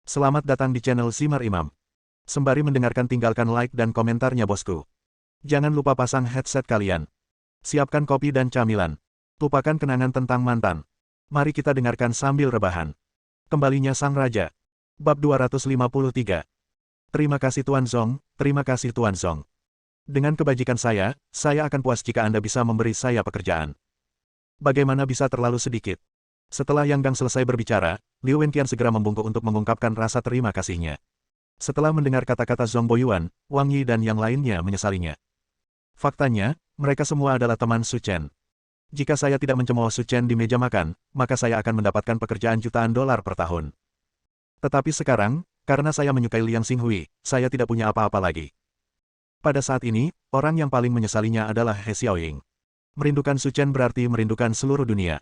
Selamat datang di channel Simar Imam. Sembari mendengarkan tinggalkan like dan komentarnya bosku. Jangan lupa pasang headset kalian. Siapkan kopi dan camilan. Lupakan kenangan tentang mantan. Mari kita dengarkan sambil rebahan. Kembalinya Sang Raja. Bab 253. Terima kasih Tuan Zong, terima kasih Tuan Zong. Dengan kebajikan saya akan puas jika Anda bisa memberi saya pekerjaan. Bagaimana bisa terlalu sedikit? Setelah Yang Gang selesai berbicara, Liu Wenqian segera membungkuk untuk mengungkapkan rasa terima kasihnya. Setelah mendengar kata-kata Zhong Boyuan, Wang Yi dan yang lainnya menyesalinya. Faktanya, mereka semua adalah teman Su Chen. Jika saya tidak mencemooh Su Chen di meja makan, maka saya akan mendapatkan pekerjaan jutaan dolar per tahun. Tetapi sekarang, karena saya menyukai Liang Xinghui, saya tidak punya apa-apa lagi. Pada saat ini, orang yang paling menyesalinya adalah He Xiaoying. Merindukan Su Chen berarti merindukan seluruh dunia.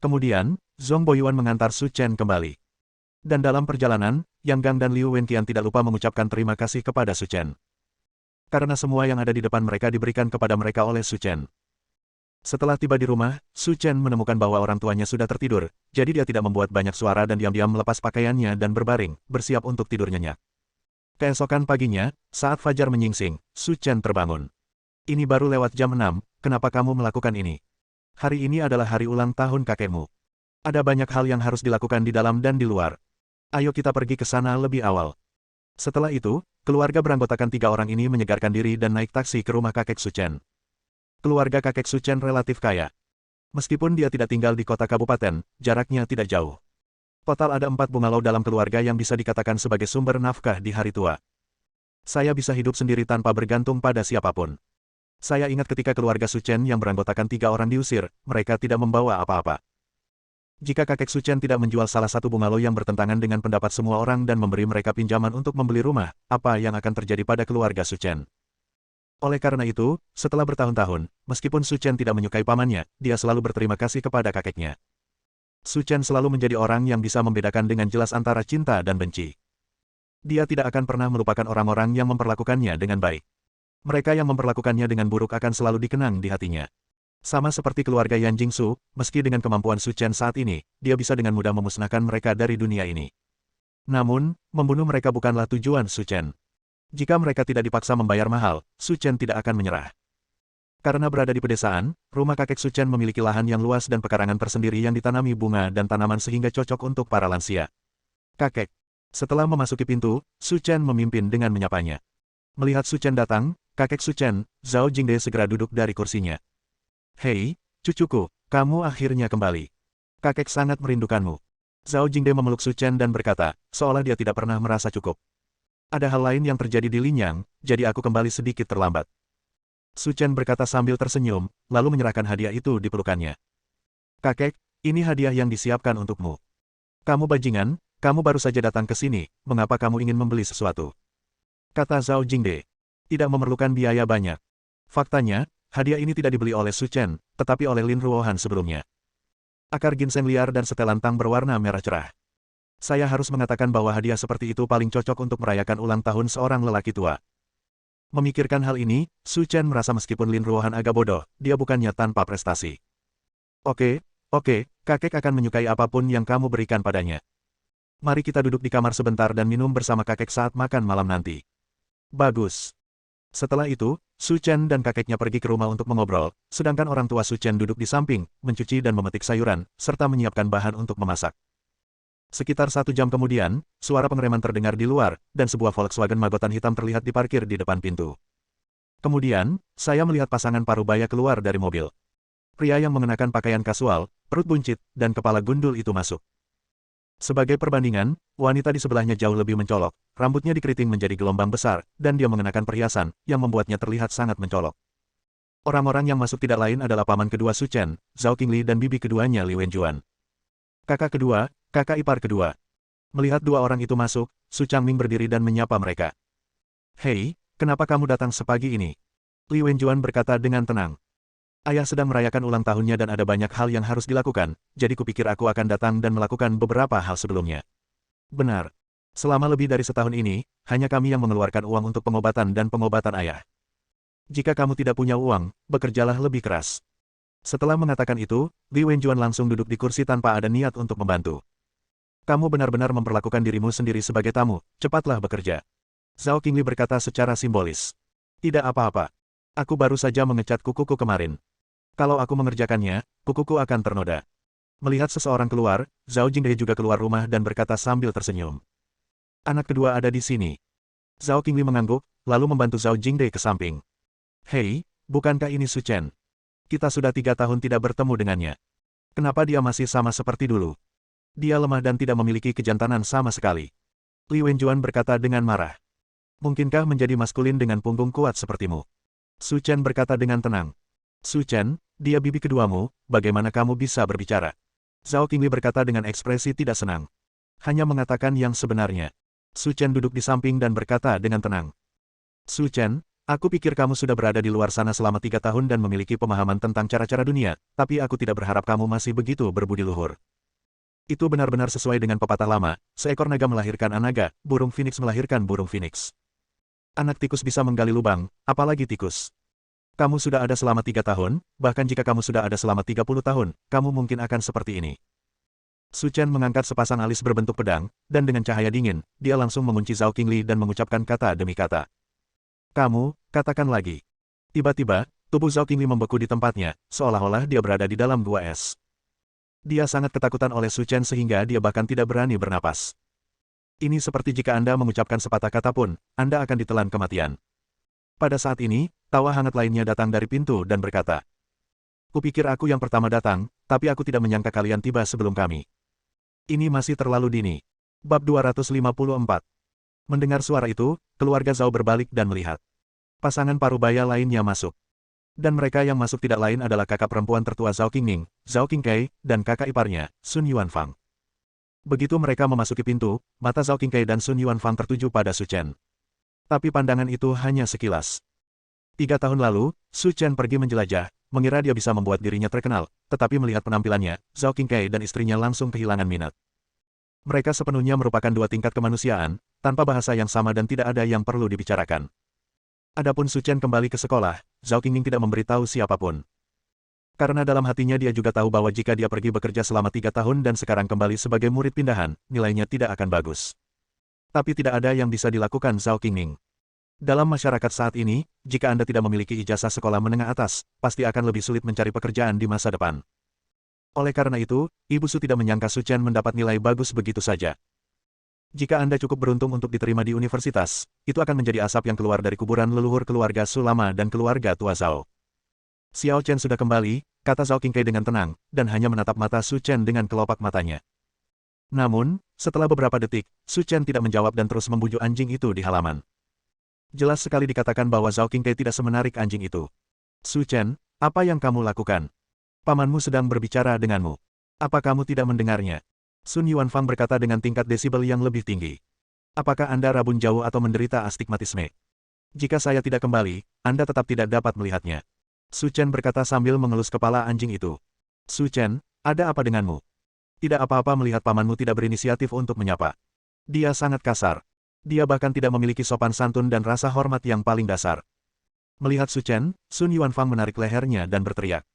Kemudian, Zhong Boyuan mengantar Su Chen kembali. Dan dalam perjalanan, Yang Gang dan Liu Wenqian tidak lupa mengucapkan terima kasih kepada Su Chen. Karena semua yang ada di depan mereka diberikan kepada mereka oleh Su Chen. Setelah tiba di rumah, Su Chen menemukan bahwa orang tuanya sudah tertidur, jadi dia tidak membuat banyak suara dan diam-diam melepas pakaiannya dan berbaring, bersiap untuk tidur nyenyak. Keesokan paginya, saat fajar menyingsing, Su Chen terbangun. Ini baru lewat jam 6, kenapa kamu melakukan ini? Hari ini adalah hari ulang tahun kakekmu. Ada banyak hal yang harus dilakukan di dalam dan di luar. Ayo kita pergi ke sana lebih awal. Setelah itu, keluarga beranggotakan 3 orang ini menyegarkan diri dan naik taksi ke rumah kakek Su Chen. Keluarga kakek Su Chen relatif kaya. Meskipun dia tidak tinggal di kota kabupaten, jaraknya tidak jauh. Total ada 4 bungalow dalam keluarga yang bisa dikatakan sebagai sumber nafkah di hari tua. Saya bisa hidup sendiri tanpa bergantung pada siapapun. Saya ingat ketika keluarga Su Chen yang beranggotakan 3 orang diusir, mereka tidak membawa apa-apa. Jika kakek Su Chen tidak menjual salah satu bungalow yang bertentangan dengan pendapat semua orang dan memberi mereka pinjaman untuk membeli rumah, apa yang akan terjadi pada keluarga Su Chen? Oleh karena itu, setelah bertahun-tahun, meskipun Su Chen tidak menyukai pamannya, dia selalu berterima kasih kepada kakeknya. Su Chen selalu menjadi orang yang bisa membedakan dengan jelas antara cinta dan benci. Dia tidak akan pernah melupakan orang-orang yang memperlakukannya dengan baik. Mereka yang memperlakukannya dengan buruk akan selalu dikenang di hatinya. Sama seperti keluarga Yan Jingsu, meski dengan kemampuan Su Chen saat ini, dia bisa dengan mudah memusnahkan mereka dari dunia ini. Namun, membunuh mereka bukanlah tujuan Su Chen. Jika mereka tidak dipaksa membayar mahal, Su Chen tidak akan menyerah. Karena berada di pedesaan, rumah kakek Su Chen memiliki lahan yang luas dan pekarangan tersendiri yang ditanami bunga dan tanaman sehingga cocok untuk para lansia. Kakek. Setelah memasuki pintu, Su Chen memimpin dengan menyapanya. Melihat Su Chen datang, kakek Su Chen, Zhao Jingde segera duduk dari kursinya. Hei, cucuku, kamu akhirnya kembali. Kakek sangat merindukanmu. Zhao Jingde memeluk Su Chen dan berkata, seolah dia tidak pernah merasa cukup. Ada hal lain yang terjadi di Linyang, jadi aku kembali sedikit terlambat. Su Chen berkata sambil tersenyum, lalu menyerahkan hadiah itu di pelukannya. Kakek, ini hadiah yang disiapkan untukmu. Kamu bajingan, kamu baru saja datang ke sini, mengapa kamu ingin membeli sesuatu? Kata Zhao Jingde. Tidak memerlukan biaya banyak. Faktanya, hadiah ini tidak dibeli oleh Su Chen, tetapi oleh Lin Ruohan sebelumnya. Akar ginseng liar dan setelan tang berwarna merah cerah. Saya harus mengatakan bahwa hadiah seperti itu paling cocok untuk merayakan ulang tahun seorang lelaki tua. Memikirkan hal ini, Su Chen merasa meskipun Lin Ruohan agak bodoh, dia bukannya tanpa prestasi. Oke, kakek akan menyukai apapun yang kamu berikan padanya. Mari kita duduk di kamar sebentar dan minum bersama kakek saat makan malam nanti. Bagus. Setelah itu, Su Chen dan kakeknya pergi ke rumah untuk mengobrol, sedangkan orang tua Su Chen duduk di samping, mencuci dan memetik sayuran, serta menyiapkan bahan untuk memasak. Sekitar 1 jam kemudian, suara pengereman terdengar di luar, dan sebuah Volkswagen Magotan hitam terlihat diparkir di depan pintu. Kemudian, saya melihat pasangan parubaya keluar dari mobil. Pria yang mengenakan pakaian kasual, perut buncit, dan kepala gundul itu masuk. Sebagai perbandingan, wanita di sebelahnya jauh lebih mencolok, rambutnya dikeriting menjadi gelombang besar, dan dia mengenakan perhiasan, yang membuatnya terlihat sangat mencolok. Orang-orang yang masuk tidak lain adalah paman kedua Su Chen, Zhao Qingli dan bibi keduanya Li Wenjuan. Kakak kedua, kakak ipar kedua. Melihat 2 orang itu masuk, Su Changming berdiri dan menyapa mereka. Hei, kenapa kamu datang sepagi ini? Li Wenjuan berkata dengan tenang. Ayah sedang merayakan ulang tahunnya dan ada banyak hal yang harus dilakukan, jadi kupikir aku akan datang dan melakukan beberapa hal sebelumnya. Benar. Selama lebih dari setahun ini, hanya kami yang mengeluarkan uang untuk pengobatan dan pengobatan ayah. Jika kamu tidak punya uang, bekerjalah lebih keras. Setelah mengatakan itu, Li Wenjuan langsung duduk di kursi tanpa ada niat untuk membantu. Kamu benar-benar memperlakukan dirimu sendiri sebagai tamu, cepatlah bekerja. Zhao Qingli berkata secara simbolis. Tidak apa-apa. Aku baru saja mengecat kukuku kemarin. Kalau aku mengerjakannya, kukuku akan ternoda. Melihat seseorang keluar, Zhao Jingde juga keluar rumah dan berkata sambil tersenyum. Anak kedua ada di sini. Zhao Qingli mengangguk, lalu membantu Zhao Jingde ke samping. Hei, bukankah ini Su Chen? Kita sudah 3 tahun tidak bertemu dengannya. Kenapa dia masih sama seperti dulu? Dia lemah dan tidak memiliki kejantanan sama sekali. Li Wenjuan berkata dengan marah. Mungkinkah menjadi maskulin dengan punggung kuat sepertimu? Su Chen berkata dengan tenang. Su Chen, dia bibi keduamu, bagaimana kamu bisa berbicara? Zhao Qingli berkata dengan ekspresi tidak senang. Hanya mengatakan yang sebenarnya. Su Chen duduk di samping dan berkata dengan tenang. Su Chen, aku pikir kamu sudah berada di luar sana selama 3 tahun dan memiliki pemahaman tentang cara-cara dunia, tapi aku tidak berharap kamu masih begitu berbudi luhur. Itu benar-benar sesuai dengan pepatah lama, seekor naga melahirkan naga, burung phoenix melahirkan burung phoenix. Anak tikus bisa menggali lubang, apalagi tikus. Kamu sudah ada selama 3 tahun, bahkan jika kamu sudah ada selama 30 tahun, kamu mungkin akan seperti ini. Su Chen mengangkat sepasang alis berbentuk pedang, dan dengan cahaya dingin, dia langsung mengunci Zhao Qingli dan mengucapkan kata demi kata. Kamu, katakan lagi. Tiba-tiba, tubuh Zhao Qingli membeku di tempatnya, seolah-olah dia berada di dalam gua es. Dia sangat ketakutan oleh Su Chen sehingga dia bahkan tidak berani bernapas. Ini seperti jika Anda mengucapkan sepatah kata pun, Anda akan ditelan kematian. Pada saat ini, tawa hangat lainnya datang dari pintu dan berkata, Kupikir aku yang pertama datang, tapi aku tidak menyangka kalian tiba sebelum kami. Ini masih terlalu dini. Bab 254. Mendengar suara itu, keluarga Zhao berbalik dan melihat. Pasangan parubaya lainnya masuk. Dan mereka yang masuk tidak lain adalah kakak perempuan tertua Zhao Qingning, Zhao Qingkai, dan kakak iparnya, Sun Yuanfang. Begitu mereka memasuki pintu, mata Zhao Qingkai dan Sun Yuanfang tertuju pada Su Chen. Tapi pandangan itu hanya sekilas. 3 tahun lalu, Su Chen pergi menjelajah, mengira dia bisa membuat dirinya terkenal, tetapi melihat penampilannya, Zhao Qingkai dan istrinya langsung kehilangan minat. Mereka sepenuhnya merupakan 2 tingkat kemanusiaan, tanpa bahasa yang sama dan tidak ada yang perlu dibicarakan. Adapun Su Chen kembali ke sekolah, Zhao Qingning tidak memberitahu siapapun. Karena dalam hatinya dia juga tahu bahwa jika dia pergi bekerja selama 3 tahun dan sekarang kembali sebagai murid pindahan, nilainya tidak akan bagus. Tapi tidak ada yang bisa dilakukan Zhao Qingning. Dalam masyarakat saat ini, jika Anda tidak memiliki ijazah sekolah menengah atas, pasti akan lebih sulit mencari pekerjaan di masa depan. Oleh karena itu, Ibu Su tidak menyangka Su Chen mendapat nilai bagus begitu saja. Jika Anda cukup beruntung untuk diterima di universitas, itu akan menjadi asap yang keluar dari kuburan leluhur keluarga Su lama dan keluarga tua Zhao. Xiao Chen sudah kembali, kata Zhao Qingkai dengan tenang, dan hanya menatap mata Su Chen dengan kelopak matanya. Namun, setelah beberapa detik, Su Chen tidak menjawab dan terus membujuk anjing itu di halaman. Jelas sekali dikatakan bahwa Zhao Qingkai tidak semenarik anjing itu. Su Chen, apa yang kamu lakukan? Pamanmu sedang berbicara denganmu. Apa kamu tidak mendengarnya? Sun Yuanfang berkata dengan tingkat desibel yang lebih tinggi. Apakah Anda rabun jauh atau menderita astigmatisme? Jika saya tidak kembali, Anda tetap tidak dapat melihatnya. Su Chen berkata sambil mengelus kepala anjing itu. Su Chen, ada apa denganmu? Tidak apa-apa melihat pamanmu tidak berinisiatif untuk menyapa. Dia sangat kasar. Dia bahkan tidak memiliki sopan santun dan rasa hormat yang paling dasar. Melihat Su Chen, Sun Yuanfang menarik lehernya dan berteriak.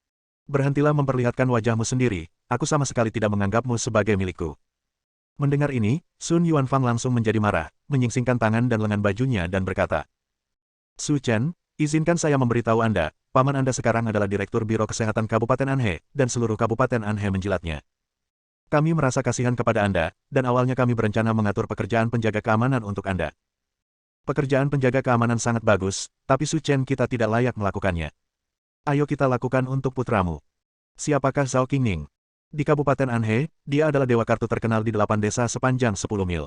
Berhentilah memperlihatkan wajahmu sendiri, aku sama sekali tidak menganggapmu sebagai milikku. Mendengar ini, Sun Yuanfang langsung menjadi marah, menyingsingkan tangan dan lengan bajunya dan berkata. Su Chen, izinkan saya memberitahu Anda, paman Anda sekarang adalah Direktur Biro Kesehatan Kabupaten Anhe, dan seluruh Kabupaten Anhe menjilatnya. Kami merasa kasihan kepada Anda, dan awalnya kami berencana mengatur pekerjaan penjaga keamanan untuk Anda. Pekerjaan penjaga keamanan sangat bagus, tapi Su Chen kita tidak layak melakukannya. Ayo kita lakukan untuk putramu. Siapakah Zhao Qingning? Di Kabupaten Anhe, dia adalah dewa kartu terkenal di 8 desa sepanjang 10 mil.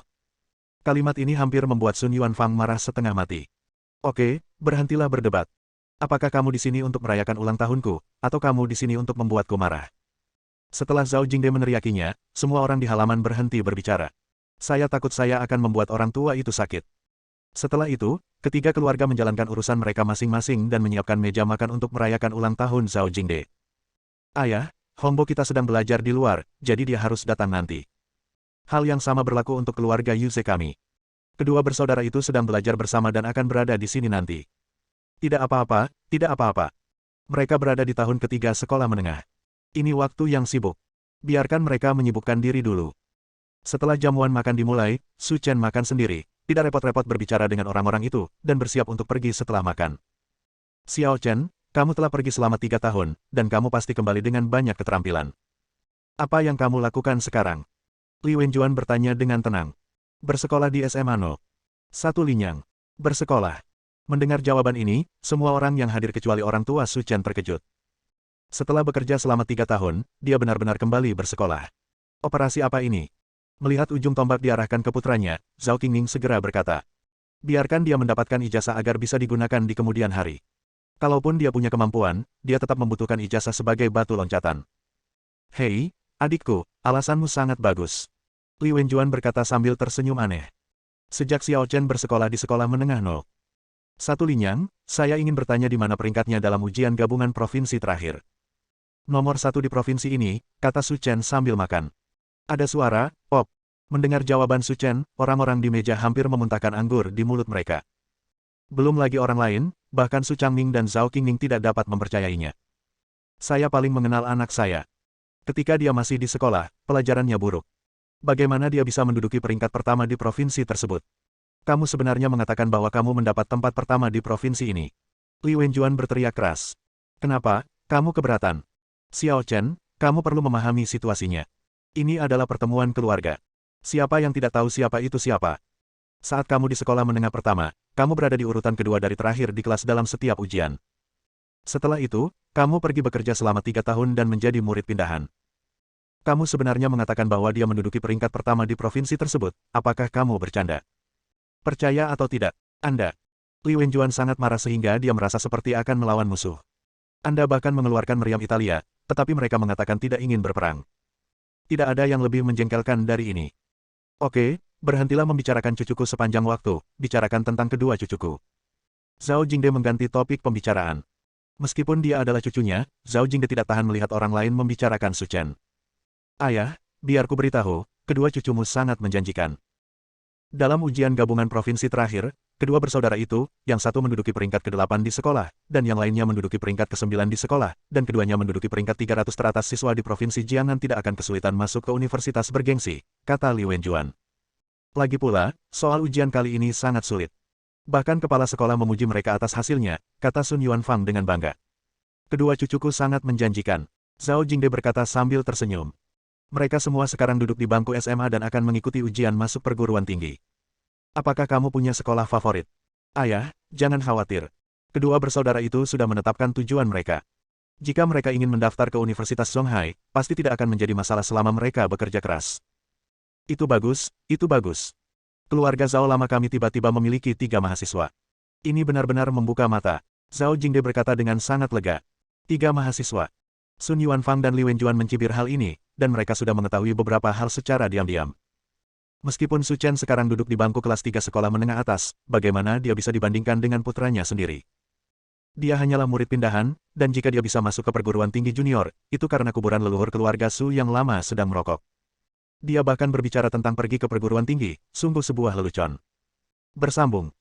Kalimat ini hampir membuat Sun Yuanfang marah setengah mati. Oke, berhentilah berdebat. Apakah kamu di sini untuk merayakan ulang tahunku, atau kamu di sini untuk membuatku marah? Setelah Zhao Jingde meneriakinya, semua orang di halaman berhenti berbicara. Saya takut saya akan membuat orang tua itu sakit. Setelah itu, ketiga keluarga menjalankan urusan mereka masing-masing dan menyiapkan meja makan untuk merayakan ulang tahun Zhao Jingde. Ayah, Hongbo kita sedang belajar di luar, jadi dia harus datang nanti. Hal yang sama berlaku untuk keluarga Yuze kami. Kedua bersaudara itu sedang belajar bersama dan akan berada di sini nanti. Tidak apa-apa, tidak apa-apa. Mereka berada di tahun ketiga sekolah menengah. Ini waktu yang sibuk. Biarkan mereka menyibukkan diri dulu. Setelah jamuan makan dimulai, Su Chen makan sendiri, tidak repot-repot berbicara dengan orang-orang itu, dan bersiap untuk pergi setelah makan. Xiao Chen, kamu telah pergi selama 3 tahun, dan kamu pasti kembali dengan banyak keterampilan. Apa yang kamu lakukan sekarang? Li Wenjuan bertanya dengan tenang. Bersekolah di SMA No. 1 Linyang. Bersekolah. Mendengar jawaban ini, semua orang yang hadir kecuali orang tua Su Chen terkejut. Setelah bekerja selama 3 tahun, dia benar-benar kembali bersekolah. Operasi apa ini? Melihat ujung tombak diarahkan ke putranya, Zhao Qingning segera berkata. Biarkan dia mendapatkan ijazah agar bisa digunakan di kemudian hari. Kalaupun dia punya kemampuan, dia tetap membutuhkan ijazah sebagai batu loncatan. Hei, adikku, alasanmu sangat bagus. Li Wenjuan berkata sambil tersenyum aneh. Sejak Xiao Chen bersekolah di sekolah menengah No. 1 Linyang, saya ingin bertanya di mana peringkatnya dalam ujian gabungan provinsi terakhir. Nomor 1 di provinsi ini, kata Su Chen sambil makan. Ada suara, pop. Mendengar jawaban Su Chen, orang-orang di meja hampir memuntahkan anggur di mulut mereka. Belum lagi orang lain, bahkan Su Changming dan Zhao Qingning tidak dapat mempercayainya. Saya paling mengenal anak saya. Ketika dia masih di sekolah, pelajarannya buruk. Bagaimana dia bisa menduduki peringkat pertama di provinsi tersebut? Kamu sebenarnya mengatakan bahwa kamu mendapat tempat pertama di provinsi ini. Li Wenjuan berteriak keras. Kenapa, kamu keberatan? Xiao Chen, kamu perlu memahami situasinya. Ini adalah pertemuan keluarga. Siapa yang tidak tahu siapa itu siapa? Saat kamu di sekolah menengah pertama, kamu berada di urutan kedua dari terakhir di kelas dalam setiap ujian. Setelah itu, kamu pergi bekerja selama 3 tahun dan menjadi murid pindahan. Kamu sebenarnya mengatakan bahwa dia menduduki peringkat pertama di provinsi tersebut, apakah kamu bercanda? Percaya atau tidak, Anda? Li Wenjuan sangat marah sehingga dia merasa seperti akan melawan musuh. Anda bahkan mengeluarkan meriam Italia, tetapi mereka mengatakan tidak ingin berperang. Tidak ada yang lebih menjengkelkan dari ini. Oke, berhentilah membicarakan cucuku sepanjang waktu, bicarakan tentang kedua cucuku. Zhao Jingde mengganti topik pembicaraan. Meskipun dia adalah cucunya, Zhao Jingde tidak tahan melihat orang lain membicarakan Su Chen. Ayah, biar ku beritahu, kedua cucumu sangat menjanjikan. Dalam ujian gabungan provinsi terakhir, kedua bersaudara itu, yang satu menduduki peringkat ke-8 di sekolah, dan yang lainnya menduduki peringkat ke-9 di sekolah, dan keduanya menduduki peringkat 300 teratas siswa di provinsi Jiangnan tidak akan kesulitan masuk ke universitas bergengsi, kata Li Wenjuan. Lagi pula, soal ujian kali ini sangat sulit. Bahkan kepala sekolah memuji mereka atas hasilnya, kata Sun Yuanfang dengan bangga. Kedua cucuku sangat menjanjikan. Zhao Jingde berkata sambil tersenyum. Mereka semua sekarang duduk di bangku SMA dan akan mengikuti ujian masuk perguruan tinggi. Apakah kamu punya sekolah favorit? Ayah, jangan khawatir. Kedua bersaudara itu sudah menetapkan tujuan mereka. Jika mereka ingin mendaftar ke Universitas Zonghai, pasti tidak akan menjadi masalah selama mereka bekerja keras. Itu bagus, itu bagus. Keluarga Zhao lama kami tiba-tiba memiliki 3 mahasiswa. Ini benar-benar membuka mata. Zhao Jingde berkata dengan sangat lega. 3 mahasiswa. Sun Yuanfang dan Li Wenjuan mencibir hal ini, dan mereka sudah mengetahui beberapa hal secara diam-diam. Meskipun Su Chen sekarang duduk di bangku kelas 3 sekolah menengah atas, bagaimana dia bisa dibandingkan dengan putranya sendiri? Dia hanyalah murid pindahan, dan jika dia bisa masuk ke perguruan tinggi junior, itu karena kuburan leluhur keluarga Su yang lama sedang merokok. Dia bahkan berbicara tentang pergi ke perguruan tinggi, sungguh sebuah lelucon. Bersambung.